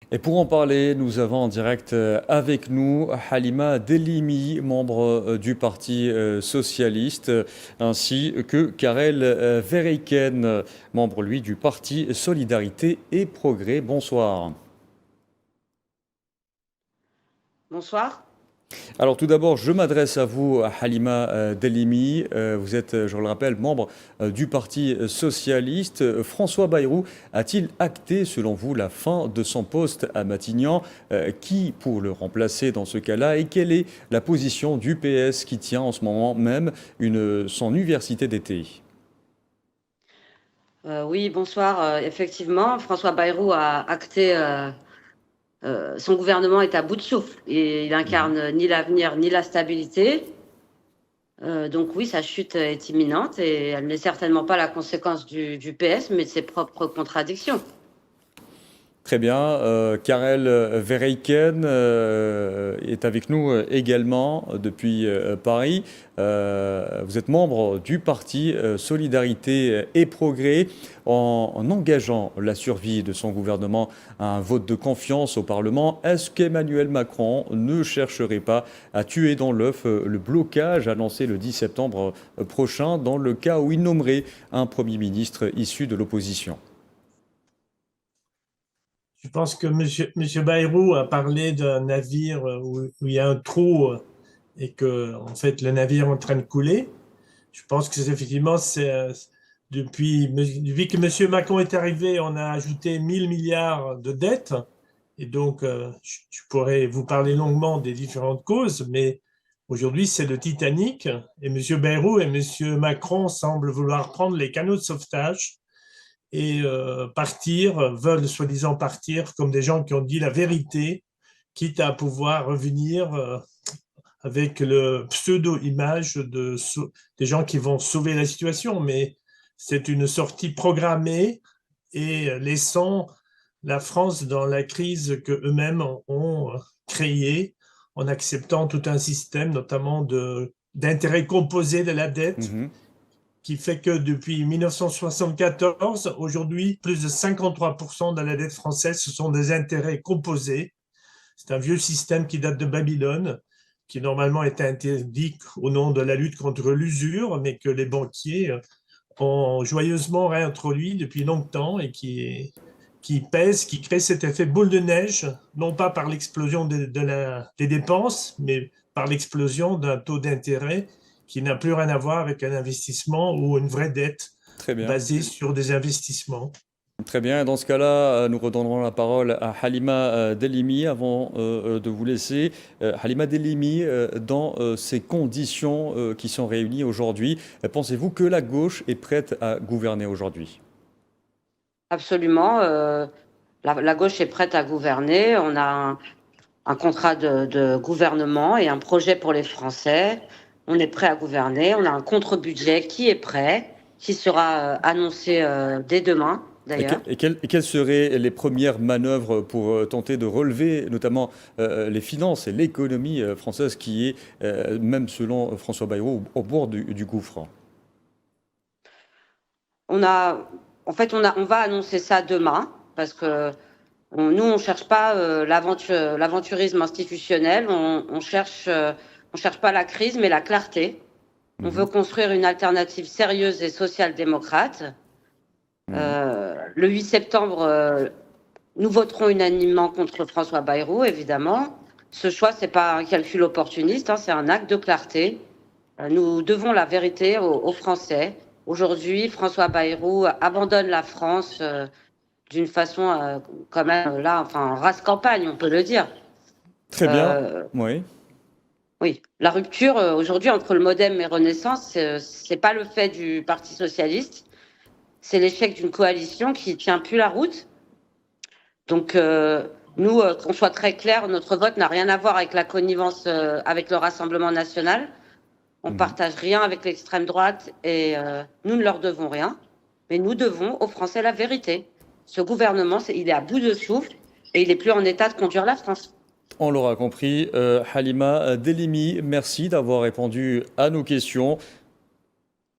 Et pour en parler, nous avons en direct avec nous Halima Delimi, membre du Parti socialiste, ainsi que Karel Verheyken, membre lui du Parti Solidarité et Progrès. Bonsoir. Bonsoir. Alors tout d'abord, je m'adresse à vous, Halima Delimi. Vous êtes, je le rappelle, membre du Parti socialiste. François Bayrou a-t-il acté, selon vous, la fin de son poste à Matignon? Qui pour le remplacer dans ce cas-là? Et quelle est la position du PS qui tient en ce moment même son université d'été? Oui, bonsoir. Effectivement, François Bayrou a acté, son gouvernement est à bout de souffle et il Mhm. incarne ni l'avenir ni la stabilité. Donc oui, sa chute est imminente et elle n'est certainement pas la conséquence du PS, mais de ses propres contradictions. Très bien. Karel Verheyken est avec nous également depuis Paris. Vous êtes membre du parti Solidarité et Progrès. En engageant la survie de son gouvernement à un vote de confiance au Parlement, est-ce qu'Emmanuel Macron ne chercherait pas à tuer dans l'œuf le blocage annoncé le 10 septembre prochain dans le cas où il nommerait un Premier ministre issu de l'opposition? Je pense que Monsieur Bayrou a parlé d'un navire où il y a un trou et que, en fait, le navire est en train de couler. Je pense que depuis que Monsieur Macron est arrivé, on a ajouté 1 000 milliards de dettes. Et donc, je pourrais vous parler longuement des différentes causes, mais aujourd'hui, c'est le Titanic. Et Monsieur Bayrou et Monsieur Macron semblent vouloir prendre les canaux de sauvetage et veulent soi-disant partir comme des gens qui ont dit la vérité, quitte à pouvoir revenir avec le pseudo-image des gens qui vont sauver la situation. Mais c'est une sortie programmée et laissant la France dans la crise que eux-mêmes ont créée en acceptant tout un système, notamment d'intérêts composés de la dette, Mhm. qui fait que depuis 1974, aujourd'hui, plus de 53% de la dette française, ce sont des intérêts composés. C'est un vieux système qui date de Babylone, qui normalement était interdit au nom de la lutte contre l'usure, mais que les banquiers ont joyeusement réintroduit depuis longtemps et qui pèse, qui crée cet effet boule de neige, non pas par l'explosion des dépenses, mais par l'explosion d'un taux d'intérêt qui n'a plus rien à voir avec un investissement ou une vraie dette Très bien. basée sur des investissements. Très bien. Dans ce cas-là, nous redonnerons la parole à Halima Delimi avant de vous laisser. Halima Delimi, dans ces conditions qui sont réunies aujourd'hui, pensez-vous que la gauche est prête à gouverner aujourd'hui? Absolument. La gauche est prête à gouverner. On a un contrat de gouvernement et un projet pour les Français. On est prêt à gouverner. On a un contre-budget qui est prêt, qui sera annoncé dès demain, d'ailleurs. Et quelles seraient les premières manœuvres pour tenter de relever notamment les finances et l'économie française qui est, même selon François Bayrou, au bord du gouffre? On a, on va annoncer ça demain parce que nous, on cherche pas l'aventurisme institutionnel. On cherche pas la crise, mais la clarté. On veut Mhm. construire une alternative sérieuse et social-démocrate. Mhm. Le 8 septembre, nous voterons unanimement contre François Bayrou, évidemment. Ce choix, c'est pas un calcul opportuniste, hein, c'est un acte de clarté. Nous devons la vérité aux Français. Aujourd'hui, François Bayrou abandonne la France d'une façon quand même là, enfin, race campagne, on peut le dire. Très bien. Euh, Oui. oui, la rupture aujourd'hui entre le MoDem et Renaissance, c'est pas le fait du Parti socialiste, c'est l'échec d'une coalition qui tient plus la route. Donc nous, qu'on soit très clair, notre vote n'a rien à voir avec la connivence avec le Rassemblement national. On Mhm. partage rien avec l'extrême droite et nous ne leur devons rien. Mais nous devons aux Français la vérité. Ce gouvernement, il est à bout de souffle et il n'est plus en état de conduire la France. On l'aura compris. Halima Delimi, merci d'avoir répondu à nos questions.